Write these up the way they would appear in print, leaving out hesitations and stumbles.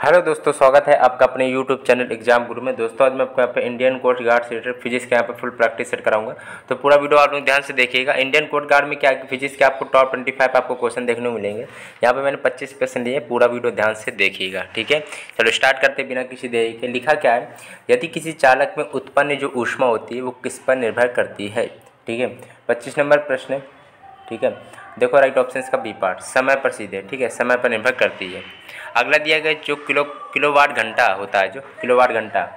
Hello दोस्तों, स्वागत है आपका अपने यूट्यूब चैनल एग्जाम गुरु में। दोस्तों आज मैं आपको यहाँ पे इंडियन कोस्ट गार्ड से रिलेटेड फिजिक्स के यहाँ पे फुल प्रैक्टिस सेट कराऊंगा। तो पूरा वीडियो आप लोग ध्यान से देखिएगा। इंडियन कोस्ट गार्ड में क्या फिजिक्स के आपको टॉप 25 आपको क्वेश्चन देखने को मिलेंगे। यहाँ पे मैंने 25 क्वेश्चन लिए, पूरा वीडियो ध्यान से देखिएगा। ठीक है, चलो स्टार्ट करते बिना किसी देरी के। लिखा क्या है, यदि किसी चालक में उत्पन्न जो ऊष्मा होती है वो किस पर निर्भर करती है। ठीक है, 25 नंबर प्रश्न है। ठीक है, देखो राइट ऑप्शन का बी पार्ट, समय पर सीधे। ठीक है, समय पर निर्भर करती है। अगला दिया गया जो किलोवाट घंटा होता है, जो किलोवाट घंटा,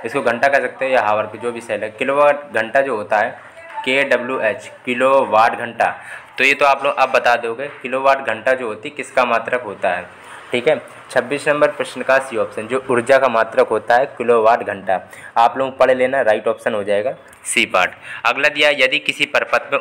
इसको घंटा कह सकते हैं या हावर के, जो भी सेल है। किलोवाट घंटा जो होता है KWH, किलोवाट घंटा। तो ये तो आप लोग अब बता दोगे किलोवाट घंटा जो होती है किसका मात्रक होता है। ठीक है, 26 नंबर प्रश्न का सी ऑप्शन, जो ऊर्जा का मात्रक होता है किलोवाट घंटा। आप लोग पढ़ लेना, राइट ऑप्शन हो जाएगा सी पार्ट। अगला दिया, यदि किसी परपथ में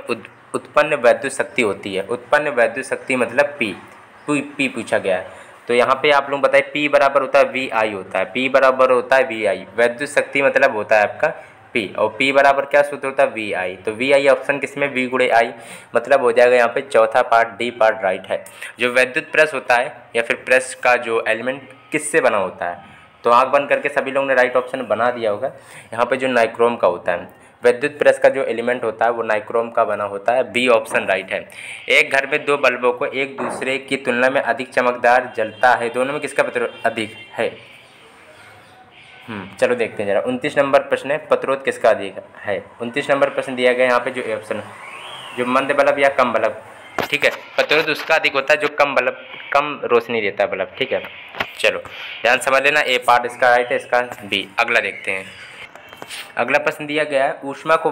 उत्पन्न वैद्युत शक्ति होती है, उत्पन्न वैद्युत शक्ति मतलब पी पूछा गया है। तो यहाँ पे आप लोग बताए P बराबर होता है VI होता है, P बराबर होता है VI। वैद्युत शक्ति मतलब होता है आपका P, और P बराबर क्या सूत्र होता है VI। तो VI ऑप्शन किसमें, V गुणे I, मतलब हो जाएगा यहाँ पे चौथा पार्ट, डी पार्ट राइट है। जो वैद्युत प्रेस होता है या फिर प्रेस का जो एलिमेंट किससे बना होता है, तो आँख बंद करके सभी लोगों ने राइट ऑप्शन बना दिया होगा। यहाँ पे जो नाइक्रोम का होता है, वैद्युत प्रेस का जो एलिमेंट होता है वो नाइक्रोम का बना होता है, बी ऑप्शन राइट है। एक घर में दो बल्बों को एक दूसरे की तुलना में अधिक चमकदार जलता है, दोनों में किसका प्रतिरोध अधिक है। चलो देखते हैं जरा। 29 नंबर प्रश्न है, प्रतिरोध किसका अधिक है। 29 नंबर प्रश्न दिया गया यहाँ पे जो ऑप्शन, जो मंद बल्ब या कम बल्ब। ठीक है, प्रतिरोध उसका अधिक होता है जो कम रोशनी देता है बल्ब। ठीक है, चलो ध्यान समझ लेना, ए पार्ट इसका राइट है, इसका बी। अगला देखते हैं। अगला प्रश्न दिया गया है, ऊष्मा को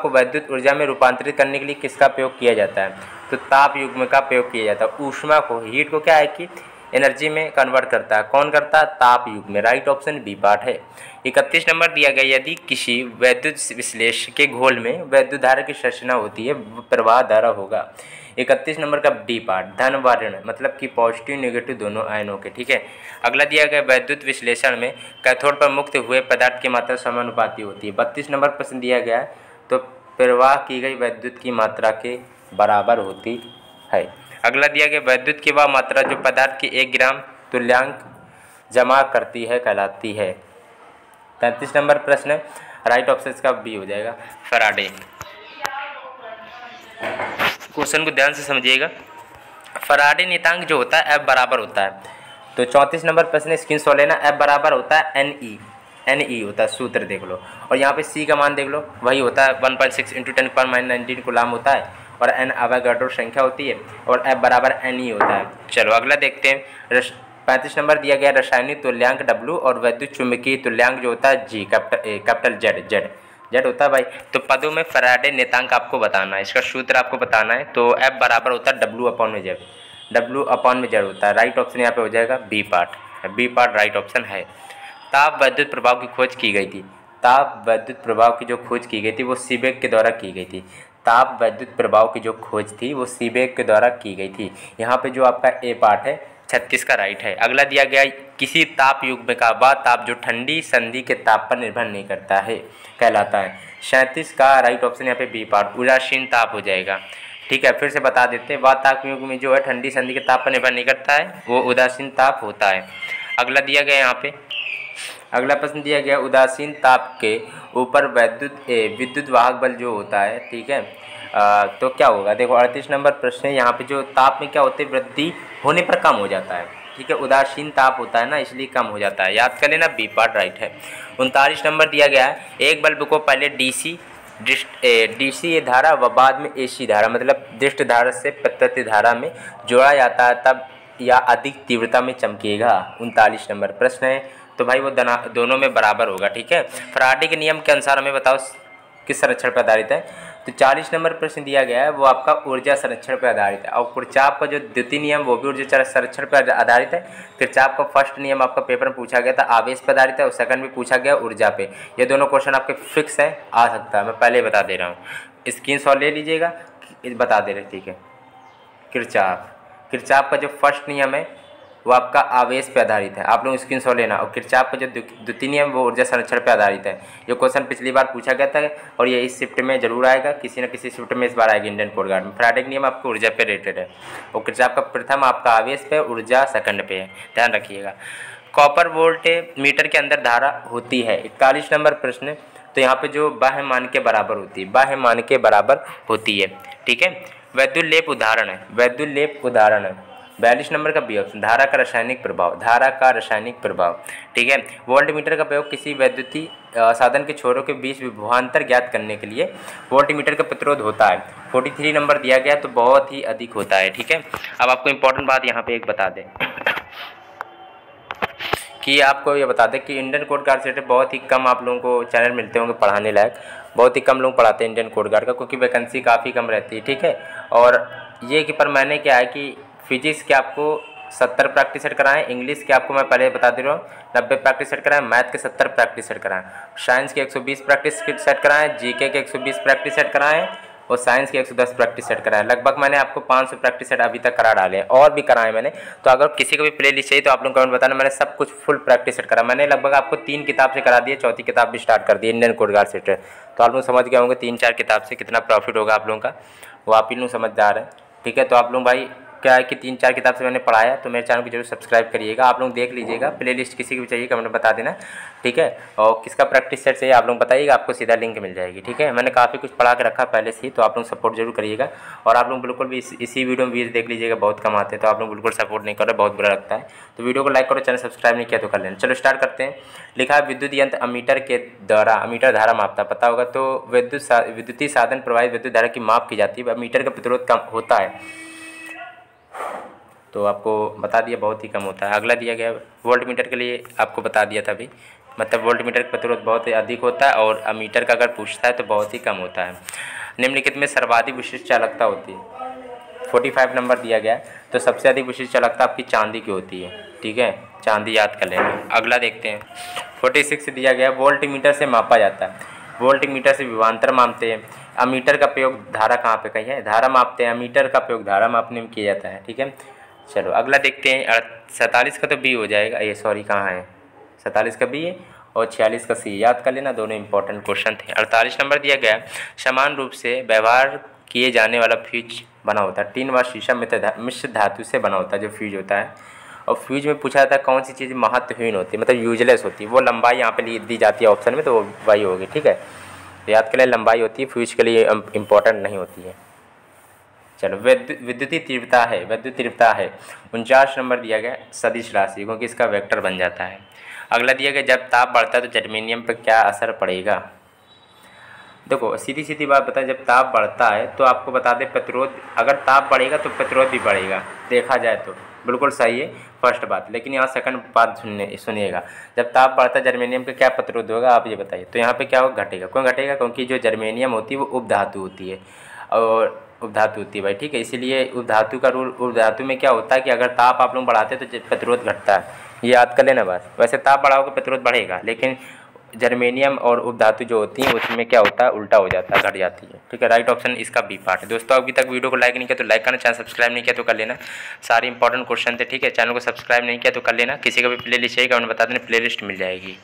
वैद्युत ऊर्जा में रूपांतरित करने के लिए किसका प्रयोग किया जाता है। तो ताप युग्म का प्रयोग किया जाता है। ऊष्मा को, हीट को क्या है कि एनर्जी में कन्वर्ट करता है, कौन करता है, ताप युग्म में। राइट ऑप्शन बी पार्ट है। 31 नंबर दिया गया, यदि किसी वैद्युत विश्लेषक के घोल में वैद्युत धारा की संरचना होती है, प्रवाह धारा होगा। 31 नंबर का डी पार्ट, धन व ऋण, मतलब कि पॉजिटिव नेगेटिव दोनों आयनों के। ठीक है, अगला दिया गया, वैद्युत विश्लेषण में कैथोड पर मुक्त हुए पदार्थ की मात्रा समानुपाती होती है। 32 नंबर प्रश्न दिया गया है, तो प्रवाह की गई वैद्युत की मात्रा के बराबर होती है। अगला दिया गया, वैद्युत की वह मात्रा जो पदार्थ की 1 ग्राम तुल्यांक जमा करती है कहलाती है। 33 नंबर प्रश्न, राइट ऑप्शन का बी हो जाएगा, फैराडे। क्वेश्चन को ध्यान से समझिएगा। फैराडे नियतांक जो होता है F बराबर होता है। तो 34 नंबर प्रश्न स्क्रीनशॉट लेना, F बराबर होता है NE होता है, सूत्र देख लो। और यहाँ पे C का मान देख लो, वही होता है 1.6 × 10⁻19 कूलम होता है, और N अवोगाड्रो संख्या होती है, और F बराबर NE होता है। चलो अगला देखते हैं। 35 नंबर दिया गया, रासायनिक तुल्यांक W और वैद्युत चुंबकीय तुल्यांक जो होता है G, कैपिटल जेड होता है भाई। तो पदों में फैराडे नियतांक आपको बताना है, इसका सूत्र आपको बताना है। तो F बराबर होता है W/Z होता है। राइट ऑप्शन यहाँ पे हो जाएगा बी पार्ट राइट ऑप्शन है। ताप वैद्युत प्रभाव की खोज की गई थी। ताप वैद्युत प्रभाव की जो खोज की गई थी वो सीबेक के द्वारा की गई थी। ताप वैद्युत प्रभाव की जो खोज थी वो सीबेक के द्वारा की गई थी। यहाँ पे जो आपका ए पार्ट है 36 का राइट है। अगला दिया गया, किसी ताप युग्म का वह ताप जो ठंडी संधि के ताप पर निर्भर नहीं करता है कहलाता है। 37 का राइट ऑप्शन यहाँ पे बी पार्ट, उदासीन ताप हो जाएगा। ठीक है, फिर से बता देते हैं, वह ताप युग्म में जो है ठंडी संधि के ताप पर निर्भर नहीं करता है, वो उदासीन ताप होता है। अगला दिया गया यहाँ पे, अगला प्रश्न दिया गया, उदासीन ताप के ऊपर विद्युत वाहक बल जो होता है। ठीक है, तो क्या होगा, देखो 38 नंबर प्रश्न है। यहाँ पे जो ताप में क्या होते हैं, वृद्धि होने पर कम हो जाता है। ठीक है, उदासीन ताप होता है ना, इसलिए कम हो जाता है, याद कर लेना, बी पार्ट राइट है। 39 नंबर दिया गया है, एक बल्ब को पहले डीसी धारा व बाद में AC धारा, मतलब दृष्ट धारा से प्रत्यक्ष धारा में जोड़ा जाता है, तब या अधिक तीव्रता में चमकेगा। 39 नंबर प्रश्न है, तो भाई वो दोनों में बराबर होगा। ठीक है, फैराडे के नियम के अनुसार हमें बताओ किस संरक्षण पर आधारित है। तो 40 नंबर प्रश्न दिया गया है, वो आपका ऊर्जा संरक्षण पर आधारित है। और किरचॉफ का जो द्वितीय नियम वो भी ऊर्जा संरक्षण पर आधारित है। किरचॉफ का फर्स्ट नियम आपका पेपर में पूछा गया था, आवेश पर आधारित है, और सेकंड में पूछा गया ऊर्जा पे। ये दोनों क्वेश्चन आपके फिक्स है, आ सकता है, मैं पहले बता दे रहा हूँ, स्क्रीनशॉट ले लीजिएगा, बता दे रहे। ठीक है, किरचॉफ का जो फर्स्ट नियम है वो आपका आवेश पे आधारित है, आप लोग स्क्रीनशॉट लेना। और किरचॉफ का जो द्वितीय नियम वो ऊर्जा संरक्षण पे आधारित है। ये क्वेश्चन पिछली बार पूछा गया था और ये इस शिफ्ट में जरूर आएगा, किसी न किसी शिफ्ट में इस बार आएगी इंडियन कोस्ट गार्ड में। फैराडे का नियम आपको ऊर्जा पे रिलेटेड है और किरचॉफ का प्रथम आपका आवेश पे, ऊर्जा सेकंड पे है, ध्यान रखिएगा। कॉपर वोल्ट मीटर के अंदर धारा होती है, 41 नंबर प्रश्न। तो यहाँ पे जो बाह्य मान के बराबर होती है, बाह्य मान के बराबर होती है, ठीक है। वैद्युत लेप उदाहरण है, वैद्युत लेप उदाहरण है। 42 नंबर का बी ऑप्शन, धारा का रासायनिक प्रभाव, धारा का रासायनिक प्रभाव, ठीक है। वोल्ट मीटर का प्रयोग किसी वैद्युतीय साधन के छोरों के बीच विभवांतर ज्ञात करने के लिए वोल्ट मीटर का प्रतिरोध होता है। 43 नंबर दिया गया तो बहुत ही अधिक होता है, ठीक है। अब आपको इंपॉर्टेंट बात यहाँ पे एक बता दें कि आपको ये बता दें कि इंडियन कोस्ट गार्ड से बहुत ही कम आप लोगों को चैनल मिलते होंगे पढ़ाने लायक, बहुत ही कम लोग पढ़ाते हैं इंडियन कोस्ट गार्ड का, क्योंकि वैकेंसी काफ़ी कम रहती है, ठीक है। और ये कि पर मैंने क्या है कि फिजिक्स के आपको 70 प्रैक्टिस सेट कराएं, इंग्लिश के आपको मैं पहले बता दे रहा हूँ 90 प्रैक्टिस सेट कराएं, मैथ के 70 प्रैक्टिस सेट कराएं, साइंस के 120 प्रैक्टिस सेट कराएं, जीके के 120 प्रैक्टिस सेट कराएं और साइंस के 110 प्रैक्टिस सेट कराएं। लगभग मैंने आपको 500 प्रैक्टिस सेट अभी तक करा डाले हैं और भी कराए मैंने। तो अगर किसी को भी प्ले लिस्ट चाहिए तो आप लोग कमेंट बताना, मैंने सब कुछ फुल प्रैक्टिस सेट करा। मैंने लगभग आपको 3 किताब से करा दिए, चौथी किताब भी स्टार्ट कर दी इंडियन कोस्ट गार्ड सेट। तो आप लोग समझ गए होंगे 3-4 किताब से कितना प्रॉफिट होगा आप लोगों का, वो आप ही लोग समझदार है, ठीक है। तो आप लोग भाई क्या है कि 3-4 किताब से मैंने पढ़ाया, तो मेरे चैनल को जरूर सब्सक्राइब करिएगा। आप लोग देख लीजिएगा, प्ले लिस्ट किसी को भी चाहिए कमेंट में बता देना, ठीक है। और किसका प्रैक्टिस सेट चाहिए आप लोग बताइएगा, आपको सीधा लिंक मिल जाएगी, ठीक है। मैंने काफ़ी कुछ पढ़ा के रखा पहले से ही, तो आप लोग सपोर्ट जरूर करिएगा। और आप लोग बिल्कुल भी इसी वीडियो में व्यूज़ देख लीजिएगा, बहुत कम आते हैं, तो आप लोग बिल्कुल सपोर्ट नहीं कर रहे, बहुत बुरा लगता है। तो वीडियो को लाइक करो, चैनल सब्सक्राइब नहीं किया तो कर लेना। चलो स्टार्ट करते हैं। लिखा है विद्युत यंत्र अमीटर के द्वारा, अमीटर धारा मापता, पता होगा। तो विद्युतीय साधन प्रवाहित विद्युत धारा की माप की जाती है, अमीटर का प्रतिरोध कम होता है, तो आपको बता दिया बहुत ही कम होता है। अगला दिया गया वोल्ट मीटर के लिए आपको बता दिया था अभी, मतलब वोल्ट मीटर का प्रतिरोध बहुत ही अधिक होता है और अमीटर का अगर पूछता है तो बहुत ही कम होता है। निम्नलिखित में सर्वाधिक विशिष्ट चालकता होती है, 45 नंबर दिया गया है। तो सबसे अधिक विशिष्ट चालकता आपकी चांदी की होती है, ठीक है, चांदी याद कर लेना। अगला देखते हैं 46 दिया गया, वोल्ट मीटर से मापा जाता है, वोल्ट मीटर से विभवांतर मापते हैं। अमीटर का प्रयोग धारा कहाँ पे कही है, धारा मापते हैं, अमीटर का प्रयोग धारा मापने में किया जाता है, ठीक है। चलो अगला देखते हैं 47 का तो बी हो जाएगा, ये सॉरी कहाँ है, 47 का बी है और 46 का सी, याद कर लेना, दोनों इंपॉर्टेंट क्वेश्चन थे। 48 नंबर दिया गया, समान रूप से व्यवहार किए जाने वाला फ्यूज बना होता है, टीन व शीशा मिश्र धातु से बना होता है जो फ्यूज होता है। और फ्यूज में पूछा जाता है कौन सी चीज़ महत्वहीन होती है, मतलब यूजलेस होती है, वो लंबाई यहाँ पे दी जाती है ऑप्शन में, तो वो वही होगी, ठीक है। तो याद कर लें लंबाई होती है, फ्यूज के लिए इंपॉर्टेंट नहीं होती है। चलो विद्युतीय तीव्रता है, विद्युत तीव्रता है 49 नंबर दिया गया, सदिश राशि, क्योंकि इसका वेक्टर बन जाता है। अगला दिया गया जब ताप बढ़ता है तो जर्मेनियम पर क्या असर पड़ेगा। देखो सीधी सीधी बात बताएं, जब ताप बढ़ता है तो आपको बता दें प्रतिरोध, अगर ताप बढ़ेगा तो प्रतिरोध भी बढ़ेगा, देखा जाए तो बिल्कुल सही है फर्स्ट बात। लेकिन यहाँ सेकंड बात सुनिएगा, जब ताप बढ़ता है जर्मेनियम का क्या प्रतिरोध होगा आप ये बताइए। तो यहाँ पे क्या होगा, घटेगा। क्यों घटेगा, क्योंकि जो जर्मेनियम होती है वो उपधातु होती है और उपधातु होती है भाई, ठीक है। इसीलिए उपधातु का रूल, उपधातु में क्या होता है कि अगर ताप आप लोग बढ़ाते हैं तो प्रतिरोध घटता है, ये याद कर लेना बस। वैसे ताप बढ़ाओगे प्रतिरोध बढ़ेगा, लेकिन जर्मेनियम और उपधातु जो होती हैं उसमें क्या होता है, उल्टा हो जाता है, घट जाती है, ठीक है। राइट ऑप्शन इसका बी पार्ट है। दोस्तों अभी तक वीडियो को लाइक नहीं किया तो लाइक करना, चैनल सब्सक्राइब नहीं किया तो कर लेना, सारे इंपॉर्टेंट क्वेश्चन थे, ठीक है। चैनल को सब्सक्राइब नहीं किया तो कर लेना। किसी का भी प्ले लिस्ट चाहिए कमेंट बता देना, प्ले लिस्ट मिल जाएगी।